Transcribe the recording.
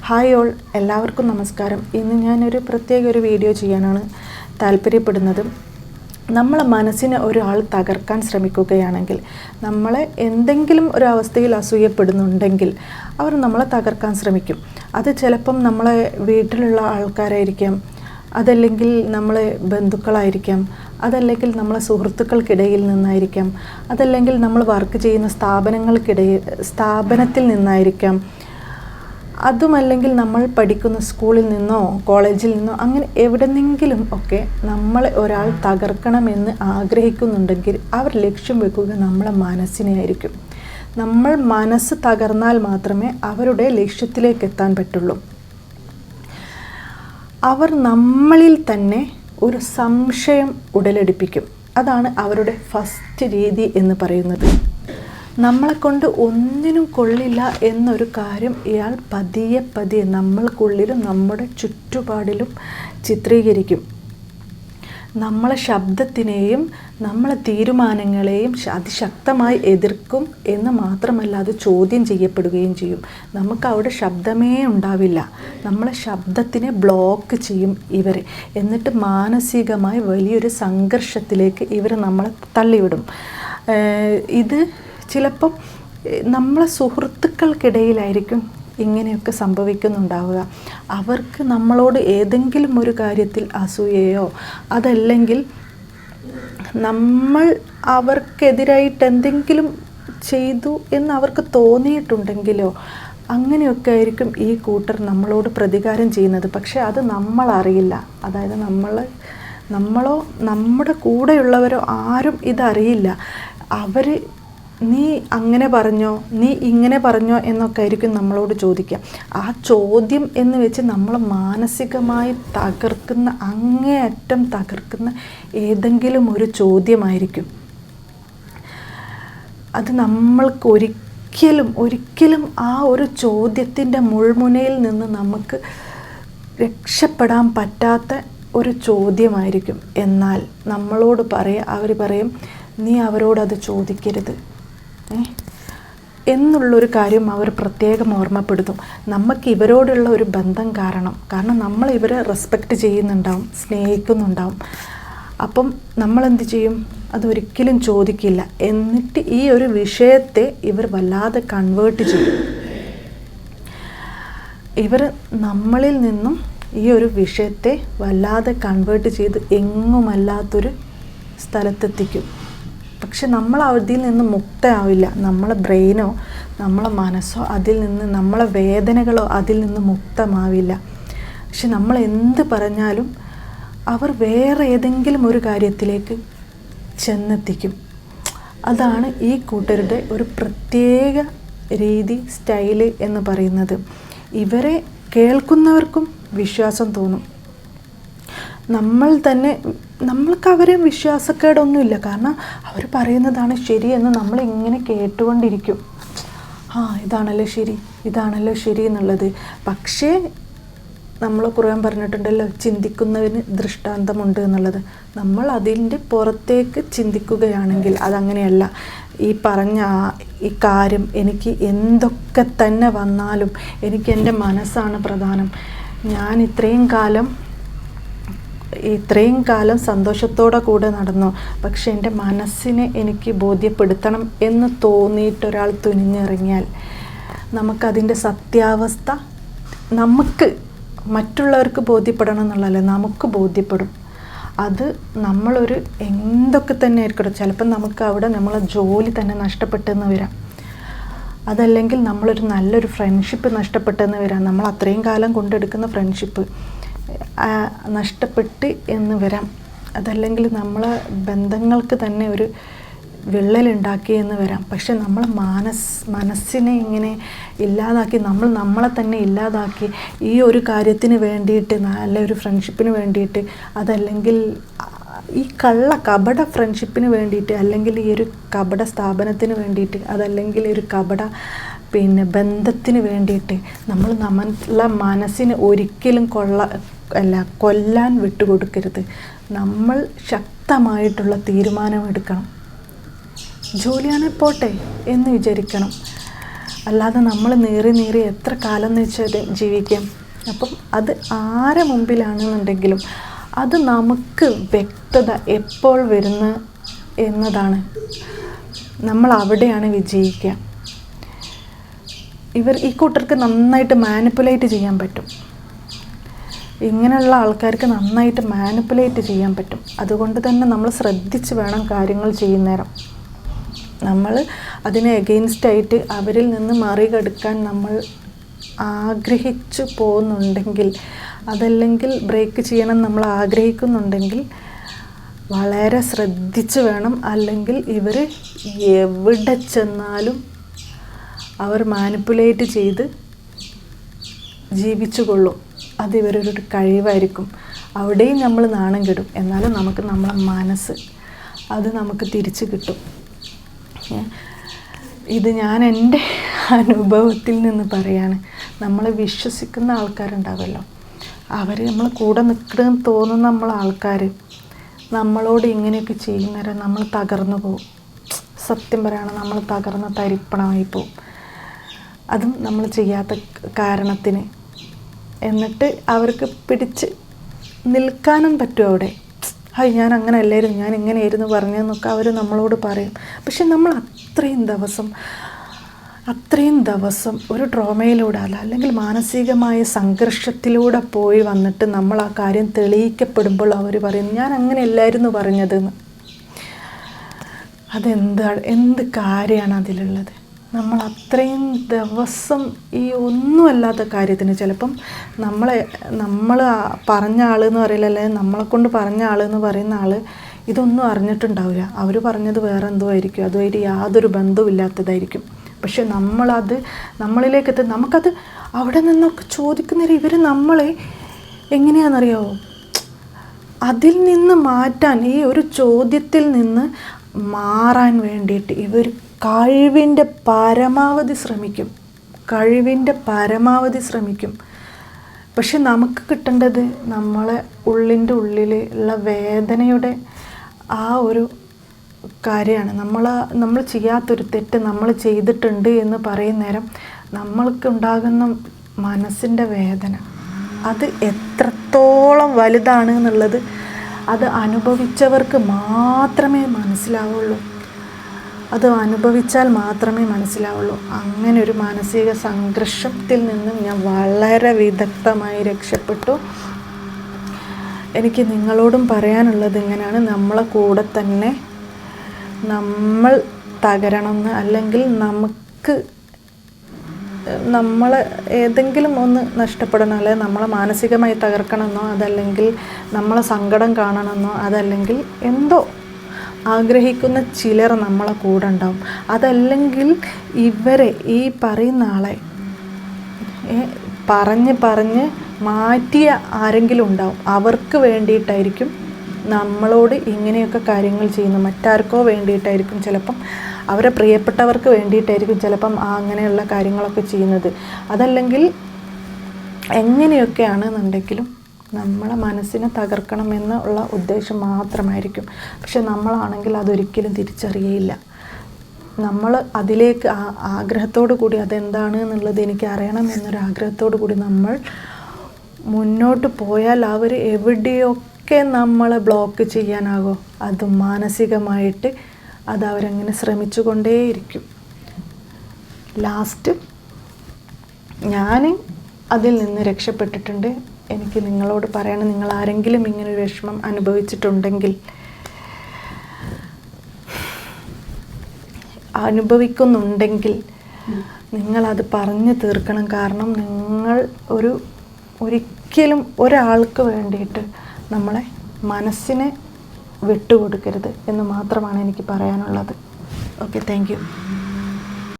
Hi all, എല്ലാവർക്കും നമസ്കാരം. ഇന്ന് ഞാനൊരു പ്രത്യേക വീഡിയോ ചെയ്യാനാണ് താല്പര്യപ്പെടുന്നത്. നമ്മളെ മനസ്സിനെ ഒരാൾ തകർക്കാൻ ശ്രമിക്കുകയാണെങ്കിൽ, നമ്മളെ എന്തെങ്കിലും ഒരു അവസ്ഥയിൽ അസൂയപ്പെടുന്നുണ്ടെങ്കിൽ അവർ നമ്മളെ തകർക്കാൻ ശ്രമിക്കും. അത് ചിലപ്പം നമ്മളെ വീട്ടിലുള്ള ആൾക്കാരായിരിക്കാം, അതല്ലെങ്കിൽ നമ്മളെ ബന്ധുക്കളായിരിക്കാം, അതല്ലെങ്കിൽ നമ്മളെ സുഹൃത്തുക്കൾക്കിടയിൽ നിന്നായിരിക്കാം, അതല്ലെങ്കിൽ നമ്മൾ വർക്ക് ചെയ്യുന്ന സ്ഥാപനത്തിൽ നിന്നായിരിക്കാം, അതുമല്ലെങ്കിൽ നമ്മൾ പഠിക്കുന്ന സ്കൂളിൽ നിന്നോ കോളേജിൽ നിന്നോ അങ്ങനെ എവിടെന്നെങ്കിലും ഒക്കെ നമ്മളെ ഒരാൾ തകർക്കണമെന്ന് ആഗ്രഹിക്കുന്നുണ്ടെങ്കിൽ അവർ ലക്ഷ്യം വെക്കുക നമ്മളെ മനസ്സിനെ ആയിരിക്കും. നമ്മൾ മനസ്സ് തകർന്നാൽ മാത്രമേ അവരുടെ ലക്ഷ്യത്തിലേക്ക് എത്താൻ പറ്റുള്ളൂ. അവർ നമ്മളിൽ തന്നെ ഒരു സംശയം ഉടലെടുപ്പിക്കും. അതാണ് അവരുടെ ഫസ്റ്റ് രീതി എന്ന് പറയുന്നത്. നമ്മളെക്കൊണ്ട് ഒന്നിനും കൊള്ളില്ല എന്നൊരു കാര്യം ഇയാൾ പതിയെ നമ്മൾക്കുള്ളിലും നമ്മുടെ ചുറ്റുപാടിലും ചിത്രീകരിക്കും. നമ്മളെ ശബ്ദത്തിനെയും നമ്മളെ തീരുമാനങ്ങളെയും അതിശക്തമായി എതിർക്കും എന്ന് മാത്രമല്ല, അത് ചോദ്യം ചെയ്യപ്പെടുകയും ചെയ്യും. നമുക്ക് അവിടെ ശബ്ദമേ ഉണ്ടാവില്ല. നമ്മളെ ശബ്ദത്തിനെ ബ്ലോക്ക് ചെയ്യും ഇവർ. എന്നിട്ട് മാനസികമായി വലിയൊരു സംഘർഷത്തിലേക്ക് ഇവർ നമ്മളെ തള്ളിവിടും. ഇത് ചിലപ്പം നമ്മളെ സുഹൃത്തുക്കൾക്കിടയിലായിരിക്കും ഇങ്ങനെയൊക്കെ സംഭവിക്കുന്നുണ്ടാവുക. അവർക്ക് നമ്മളോട് ഏതെങ്കിലും ഒരു കാര്യത്തിൽ അസൂയയോ അതല്ലെങ്കിൽ നമ്മൾ അവർക്കെതിരായിട്ട് എന്തെങ്കിലും ചെയ്തു എന്ന് അവർക്ക് തോന്നിയിട്ടുണ്ടെങ്കിലോ അങ്ങനെയൊക്കെ ആയിരിക്കും ഈ കൂട്ടർ നമ്മളോട് പ്രതികാരം ചെയ്യുന്നത്. പക്ഷേ അത് നമ്മളറിയില്ല. അതായത് നമ്മളോ നമ്മുടെ കൂടെയുള്ളവരോ ആരും ഇതറിയില്ല. അവർ നീ അങ്ങനെ പറഞ്ഞോ, നീ ഇങ്ങനെ പറഞ്ഞോ എന്നൊക്കെ ആയിരിക്കും നമ്മളോട് ചോദിക്കുക. ആ ചോദ്യം എന്ന് വെച്ച് നമ്മൾ മാനസികമായി തകർക്കുന്ന, അങ്ങേയറ്റം തകർക്കുന്ന ഏതെങ്കിലും ഒരു ചോദ്യമായിരിക്കും അത്. നമ്മൾക്ക് ഒരിക്കലും ആ ഒരു ചോദ്യത്തിൻ്റെ മുൾമുനയിൽ നിന്ന് നമുക്ക് രക്ഷപ്പെടാൻ പറ്റാത്ത ഒരു ചോദ്യമായിരിക്കും. എന്നാൽ നമ്മളോട് അവർ പറയും, നീ അവരോടത് ചോദിക്കരുത് എന്നുള്ളൊരു കാര്യം അവർ പ്രത്യേകം ഓർമ്മപ്പെടുത്തും. നമുക്ക് ഇവരോടുള്ള ഒരു ബന്ധം കാരണം നമ്മൾ ഇവരെ റെസ്പെക്റ്റ് ചെയ്യുന്നുണ്ടാവും, സ്നേഹിക്കുന്നുണ്ടാവും. അപ്പം നമ്മളെന്ത് ചെയ്യും? അതൊരിക്കലും ചോദിക്കില്ല. എന്നിട്ട് ഈ ഒരു വിഷയത്തെ ഇവർ വല്ലാതെ കൺവേർട്ട് ചെയ്യും. ഇവർ നമ്മളിൽ നിന്നും ഈ ഒരു വിഷയത്തെ വല്ലാതെ കൺവേർട്ട് ചെയ്ത് എങ്ങുമല്ലാത്തൊരു സ്ഥലത്തെത്തിക്കും. പക്ഷെ നമ്മൾ അതിൽ നിന്ന് മുക്തമാവില്ല. നമ്മളെ ബ്രെയിനോ നമ്മളെ മനസ്സോ അതിൽ നിന്ന്, നമ്മളെ വേദനകളോ അതിൽ നിന്ന് മുക്തമാവില്ല. പക്ഷെ നമ്മൾ എന്ത് പറഞ്ഞാലും അവർ വേറെ ഏതെങ്കിലും ഒരു കാര്യത്തിലേക്ക് ചെന്നെത്തിക്കും. അതാണ് ഈ കൂട്ടരുടെ ഒരു പ്രത്യേക രീതി, സ്റ്റൈല് എന്ന് പറയുന്നത്. ഇവരെ കേൾക്കുന്നവർക്കും വിശ്വാസം തോന്നും. നമ്മൾക്ക് അവരെ വിശ്വാസക്കേടൊന്നുമില്ല. കാരണം അവർ പറയുന്നതാണ് ശരിയെന്ന് നമ്മളിങ്ങനെ കേട്ടുകൊണ്ടിരിക്കും. ഇതാണല്ലോ ശരി എന്നുള്ളത്. പക്ഷേ നമ്മൾ ഖുർആൻ പറഞ്ഞിട്ടുണ്ടല്ലോ, ചിന്തിക്കുന്നതിന് ദൃഷ്ടാന്തമുണ്ട് എന്നുള്ളത്. നമ്മൾ അതിൻ്റെ പുറത്തേക്ക് ചിന്തിക്കുകയാണെങ്കിൽ അതങ്ങനെയല്ല. ഈ പറഞ്ഞ ഈ കാര്യം എനിക്ക് എന്തൊക്കെ തന്നെ വന്നാലും എനിക്ക് എൻ്റെ മനസ്സാണ് പ്രധാനം. ഞാൻ ഇത്രയും കാലം സന്തോഷത്തോടെ കൂടെ നടന്നു. പക്ഷെ എൻ്റെ മനസ്സിനെ എനിക്ക് ബോധ്യപ്പെടുത്തണം എന്ന് തോന്നിയിട്ടൊരാൾ തുനിഞ്ഞിറങ്ങിയാൽ നമുക്കതിൻ്റെ സത്യാവസ്ഥ മറ്റുള്ളവർക്ക് ബോധ്യപ്പെടണം എന്നുള്ളതല്ല, നമുക്ക് ബോധ്യപ്പെടും. അത് നമ്മളൊരു എന്തൊക്കെ തന്നെ ആയിരിക്കട്ടെ, ചിലപ്പം നമുക്ക് അവിടെ നമ്മളെ ജോലി തന്നെ നഷ്ടപ്പെട്ടെന്ന് വരാം, അതല്ലെങ്കിൽ നമ്മളൊരു നല്ലൊരു ഫ്രണ്ട്ഷിപ്പ് നഷ്ടപ്പെട്ടെന്ന് വരാം, നമ്മൾ അത്രയും കാലം കൊണ്ടെടുക്കുന്ന ഫ്രണ്ട്ഷിപ്പ് നഷ്ടപ്പെട്ട് എന്ന് വരാം, അതല്ലെങ്കിൽ നമ്മളെ ബന്ധങ്ങൾക്ക് തന്നെ ഒരു വിള്ളലുണ്ടാക്കി എന്ന് വരാം. പക്ഷെ നമ്മൾ മനസ്സിനെ ഇങ്ങനെ ഇല്ലാതാക്കി, നമ്മളെ തന്നെ ഇല്ലാതാക്കി ഈ ഒരു കാര്യത്തിന് വേണ്ടിയിട്ട്, നല്ലൊരു ഫ്രണ്ട്ഷിപ്പിന് വേണ്ടിയിട്ട്, അതല്ലെങ്കിൽ ഈ കപട ഫ്രണ്ട്ഷിപ്പിന് വേണ്ടിയിട്ട്, അല്ലെങ്കിൽ ഈ ഒരു കപട സ്ഥാപനത്തിന് വേണ്ടിയിട്ട്, അതല്ലെങ്കിൽ ഒരു കപട ബന്ധത്തിന് വേണ്ടിയിട്ട് നമ്മൾ നമ്മളെ മനസ്സിന് ഒരിക്കലും കൊല്ലാൻ വിട്ടുകൊടുക്കരുത്. നമ്മൾ ശക്തമായിട്ടുള്ള തീരുമാനമെടുക്കണം. ജോലിയാണെ പോട്ടെ എന്ന് വിചാരിക്കണം. അല്ലാതെ നമ്മൾ നീറി എത്ര കാലം എന്ന് വെച്ചാൽ ജീവിക്കാം. അപ്പം അത് ആരെ മുമ്പിലാണെന്നുണ്ടെങ്കിലും അത് നമുക്ക് വ്യക്തത എപ്പോൾ വരുന്നു എന്നതാണ്. നമ്മൾ അവിടെയാണ് വിജയിക്കുക. ഈ കൂട്ടർക്ക് നന്നായിട്ട് മാനിപ്പുലേറ്റ് ചെയ്യാൻ പറ്റും. ഇങ്ങനെയുള്ള ആൾക്കാർക്ക് നന്നായിട്ട് മാനിപ്പുലേറ്റ് ചെയ്യാൻ പറ്റും. അതുകൊണ്ട് തന്നെ നമ്മൾ ശ്രദ്ധിച്ച് വേണം കാര്യങ്ങൾ ചെയ്യുന്നേരം. നമ്മൾ അതിനെ എഗെയിൻസ്റ്റായിട്ട് അവരിൽ നിന്ന് മറികടക്കാൻ നമ്മൾ ആഗ്രഹിച്ചു പോകുന്നുണ്ടെങ്കിൽ, അതല്ലെങ്കിൽ ബ്രേക്ക് ചെയ്യണം നമ്മൾ ആഗ്രഹിക്കുന്നുണ്ടെങ്കിൽ വളരെ ശ്രദ്ധിച്ച് വേണം. അല്ലെങ്കിൽ ഇവർ എവിടെ ചെന്നാലും അവർ മാനിപ്പുലേറ്റ് ചെയ്ത് ജീവിച്ചു കൊള്ളും. അത് ഇവരൊരു കഴിവായിരിക്കും. അവിടെയും നമ്മൾ നാണം കെടും. എന്നാലും നമുക്ക് നമ്മളെ മനസ്സ് അത് നമുക്ക് തിരിച്ച് കിട്ടും. ഇത് ഞാൻ എൻ്റെ അനുഭവത്തിൽ നിന്ന് പറയാണ്. നമ്മളെ വിശ്വസിക്കുന്ന ആൾക്കാരുണ്ടാവുമല്ലോ, അവർ നമ്മൾ കൂടെ നിൽക്കണമെന്ന് തോന്നുന്ന നമ്മളെ ആൾക്കാർ നമ്മളോട് ഇങ്ങനെയൊക്കെ ചെയ്യുന്നവരെ നമ്മൾ തകർന്നു പോകും. സത്യം പറയുകയാണ്, നമ്മൾ തകർന്ന് തരിപ്പണമായി പോകും. അതും നമ്മൾ ചെയ്യാത്ത കാരണത്തിന്. എന്നിട്ട് അവർക്ക് പിടിച്ച് നിൽക്കാനും പറ്റും അവിടെ. ഹായ്, ഞാൻ അങ്ങനെ അല്ലായിരുന്നു, ഞാൻ ഇങ്ങനെയായിരുന്നു പറഞ്ഞതെന്നൊക്കെ അവർ നമ്മളോട് പറയും. പക്ഷെ നമ്മൾ അത്രയും ദിവസം ഒരു ട്രോമയിലൂടെ അല്ലെങ്കിൽ മാനസികമായ സംഘർഷത്തിലൂടെ പോയി വന്നിട്ട് നമ്മൾ ആ കാര്യം തെളിയിക്കപ്പെടുമ്പോൾ അവർ പറയും ഞാൻ അങ്ങനെ അല്ലായിരുന്നു പറഞ്ഞതെന്ന്. എന്ത് കാര്യമാണ് അതിലുള്ളത്? നമ്മൾ അത്രയും ദിവസം ഈ ഒന്നുമല്ലാത്ത കാര്യത്തിന് ചിലപ്പം നമ്മൾ പറഞ്ഞ ആളെന്ന് പറയില്ല, അല്ലെങ്കിൽ നമ്മളെ കൊണ്ട് പറഞ്ഞ ആളെന്ന് പറയുന്ന ആൾ ഇതൊന്നും അറിഞ്ഞിട്ടുണ്ടാവില്ല. അവർ പറഞ്ഞത് വേറെ എന്തോ ആയിരിക്കും, അതുമായിട്ട് യാതൊരു ബന്ധവുമില്ലാത്തതായിരിക്കും. പക്ഷെ നമ്മളിലേക്ക് എത്തി നമുക്കത് അവിടെ നിന്നൊക്കെ ചോദിക്കുന്നവർ ഇവർ നമ്മളെ എങ്ങനെയാണെന്നറിയാമോ അതിൽ നിന്ന് മാറ്റാൻ, ഈ ഒരു ചോദ്യത്തിൽ നിന്ന് മാറാൻ വേണ്ടിയിട്ട് ഇവർ കഴിവിൻ്റെ പരമാവധി ശ്രമിക്കും. പക്ഷെ നമുക്ക് കിട്ടേണ്ടത് നമ്മളെ ഉള്ളിൻ്റെ ഉള്ളിലുള്ള വേദനയുടെ ആ ഒരു കാര്യമാണ്. നമ്മൾ ചെയ്യാത്തൊരു തെറ്റ് നമ്മൾ ചെയ്തിട്ടുണ്ട് എന്ന് പറയുന്ന നേരം നമ്മൾക്കുണ്ടാകുന്ന മനസ്സിൻ്റെ വേദന അത് എത്രത്തോളം വലുതാണ് എന്നുള്ളത് അത് അനുഭവിച്ചവർക്ക് മാത്രമേ മനസ്സിലാവുള്ളൂ. അത് അനുഭവിച്ചാൽ മാത്രമേ മനസ്സിലാവുള്ളൂ. അങ്ങനെ ഒരു മാനസിക സംഘർഷത്തിൽ നിന്നും ഞാൻ വളരെ വിദഗ്ധമായി രക്ഷപ്പെട്ടു. എനിക്ക് നിങ്ങളോടും പറയാനുള്ളത് ഇങ്ങനെയാണ്, നമ്മളെ കൂടെ തന്നെ നമ്മൾ തകരണമെന്ന്, അല്ലെങ്കിൽ നമ്മളെ ഏതെങ്കിലും ഒന്ന് നഷ്ടപ്പെടണം, അല്ലെങ്കിൽ നമ്മളെ മാനസികമായി തകർക്കണമെന്നോ, അതല്ലെങ്കിൽ നമ്മളെ സങ്കടം കാണണമെന്നോ, അതല്ലെങ്കിൽ എന്തോ ആഗ്രഹിക്കുന്ന ചിലർ നമ്മളെ കൂടെ ഉണ്ടാവും. അതല്ലെങ്കിൽ ഇവരെ ഈ പറയുന്ന ആളെ പറഞ്ഞ് മാറ്റിയ ആരെങ്കിലും ഉണ്ടാവും. അവർക്ക് വേണ്ടിയിട്ടായിരിക്കും നമ്മളോട് ഇങ്ങനെയൊക്കെ കാര്യങ്ങൾ ചെയ്യുന്നത്. മറ്റാർക്കോ വേണ്ടിയിട്ടായിരിക്കും, ചിലപ്പം അവരെ പ്രിയപ്പെട്ടവർക്ക് വേണ്ടിയിട്ടായിരിക്കും ചിലപ്പം അങ്ങനെയുള്ള കാര്യങ്ങളൊക്കെ ചെയ്യുന്നത്. അതല്ലെങ്കിൽ എങ്ങനെയൊക്കെയാണെന്നുണ്ടെങ്കിലും നമ്മളെ മനസ്സിനെ തകർക്കണമെന്നുള്ള ഉദ്ദേശം മാത്രമായിരിക്കും. പക്ഷെ നമ്മളാണെങ്കിൽ അതൊരിക്കലും തിരിച്ചറിയയില്ല. നമ്മൾ അതിലേക്ക് ആഗ്രഹത്തോടു കൂടി അതെന്താണ് എന്നുള്ളത് എനിക്ക് അറിയണം എന്നൊരാഗ്രഹത്തോടു കൂടി നമ്മൾ മുന്നോട്ട് പോയാൽ അവർ എവിടെയൊക്കെ നമ്മളെ ബ്ലോക്ക് ചെയ്യാനാകോ അത് മാനസികമായിട്ട് അത് അവരങ്ങനെ ശ്രമിച്ചു കൊണ്ടേയിരിക്കും. ലാസ്റ്റ് ഞാൻ അതിൽ നിന്ന് രക്ഷപ്പെട്ടിട്ടുണ്ട്. എനിക്ക് നിങ്ങളോട് പറയണം, നിങ്ങൾ ആരെങ്കിലും ഇങ്ങനൊരു വിഷമം അനുഭവിച്ചിട്ടുണ്ടെങ്കിൽ, അനുഭവിക്കുന്നുണ്ടെങ്കിൽ നിങ്ങളത് പറഞ്ഞു തീർക്കണം. കാരണം നിങ്ങൾ ഒരിക്കലും ഒരാൾക്ക് വേണ്ടിയിട്ട് നമ്മളെ മനസ്സിനെ വിട്ടുകൊടുക്കരുത് എന്ന് മാത്രമാണ് എനിക്ക് പറയാനുള്ളത്. Okay, thank you.